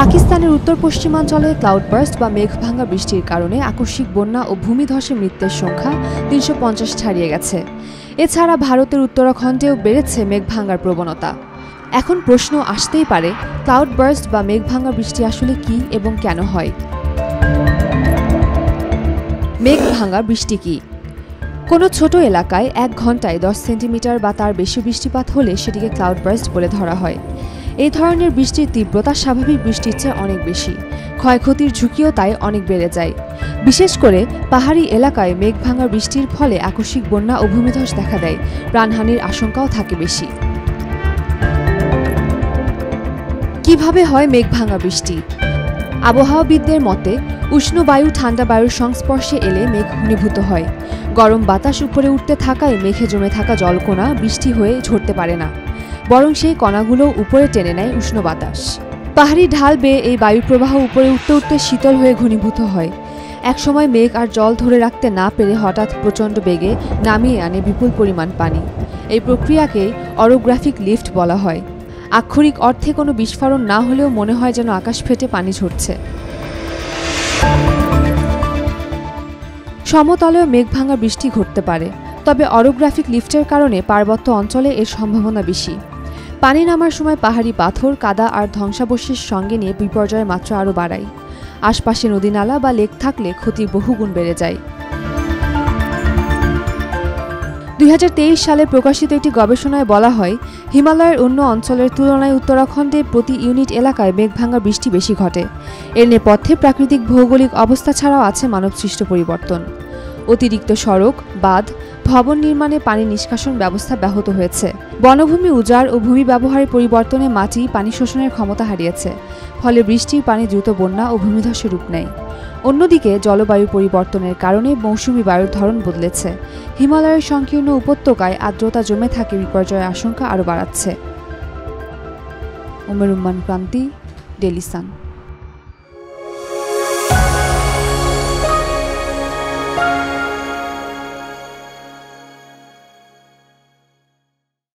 পাকিস্তানের উত্তর পশ্চিমাঞ্চলে ক্লাউডবার্স্ট বা মেঘভাঙা বৃষ্টির কারণে আকস্মিক বন্যা ও ভূমিধসে মৃত্যুর সংখ্যা ৩৫০ ছাড়িয়ে গেছে। এছাড়া ভারতের উত্তরাখণ্ডেও বেড়েছে মেঘভাঙার প্রবণতা। এখন প্রশ্ন আসতেই পারে, ক্লাউডবার্স্ট বা মেঘভাঙা বৃষ্টি আসলে কি এবং কেন হয়? মেঘভাঙা বৃষ্টি কি? কোনো ছোট এলাকায় ১ ঘন্টায় ১০ সেন্টিমিটার বা তার বেশি বৃষ্টিপাত হলে সেটিকে ক্লাউডবার্স্ট বলে ধরা হয়। এই ধরনের বৃষ্টির তীব্রতা স্বাভাবিক বৃষ্টির চেয়ে অনেক বেশি, ক্ষয়ক্ষতির ঝুঁকিও তাই অনেক বেড়ে যায়। বিশেষ করে পাহাড়ি এলাকায় মেঘভাঙা বৃষ্টির ফলে আকস্মিক বন্যা ও ভূমিধস দেখা দেয়, প্রাণহানির আশঙ্কাও থাকে বেশি। কিভাবে হয় মেঘভাঙা বৃষ্টি? আবহাওয়াবিদদের মতে উষ্ণ বায়ু ঠান্ডা বায়ুর সংস্পর্শে এলে মেঘ ঘনীভূত হয়। গরম বাতাস উপরে উঠতে থাকায় মেঘে জমে থাকা জলকণা বৃষ্টি হয়ে ঝরতে পারে না, বরং সেই কণাগুলো উপরে টেনে নেয় উষ্ণ বাতাস। পাহাড়ি ঢাল বেয়ে এই বায়ুপ্রবাহ উপরে উঠতে উঠতে শীতল হয়ে ঘনীভূত হয়। একসময় মেঘ আর জল ধরে রাখতে না পেরে হঠাৎ প্রচণ্ড বেগে নামিয়ে আনে বিপুল পরিমাণ পানি। এই প্রক্রিয়াকে অরোগ্রাফিক লিফট বলা হয়। আক্ষরিক অর্থে কোনো বিস্ফোরণ না হলেও মনে হয় যেন আকাশ ফেটে পানি ঝরছে। সমতলেও মেঘভাঙা বৃষ্টি ঘটতে পারে, তবে অরোগ্রাফিক লিফটের কারণে পার্বত্য অঞ্চলে এর সম্ভাবনা বেশি। পানি নামার সময় পাহাড়ি পাথর, কাদা আর ধ্বংসাবশেষ সঙ্গে নিয়ে বিপর্যয়ের মাত্রা আরও বাড়ায়। আশপাশে নদীনালা বা লেক থাকলে ক্ষতির বহুগুণ বেড়ে যায়। ২০২৩ সালে প্রকাশিত একটি গবেষণায় বলা হয়, হিমালয়ের অন্য অঞ্চলের তুলনায় উত্তরাখণ্ডে প্রতি ইউনিট এলাকায় মেঘভাঙা বৃষ্টি বেশি ঘটে। এর নেপথ্যে প্রাকৃতিক ভৌগোলিক অবস্থা ছাড়াও আছে মানবসৃষ্ট পরিবর্তন। অতিরিক্ত সড়ক, বাঁধ, ভবন নির্মাণে পানি নিষ্কাশন ব্যবস্থা ব্যাহত হয়েছে। বনভূমি উজাড় ও ভূমি ব্যবহারের পরিবর্তনে মাটি পানি শোষণের ক্ষমতা হারিয়েছে, ফলে বৃষ্টির পানি দ্রুত বন্যা ও ভূমিধসে রূপ নেয়। অন্যদিকে জলবায়ু পরিবর্তনের কারণে মৌসুমি বায়ুর ধরন বদলেছে। হিমালয়ের সংকীর্ণ উপত্যকায় আর্দ্রতা জমে থাকে বিপর্যয়ের আশঙ্কা আরও বাড়াচ্ছে। উমের উম্মান ক্রান্তি, ডেইলি সান।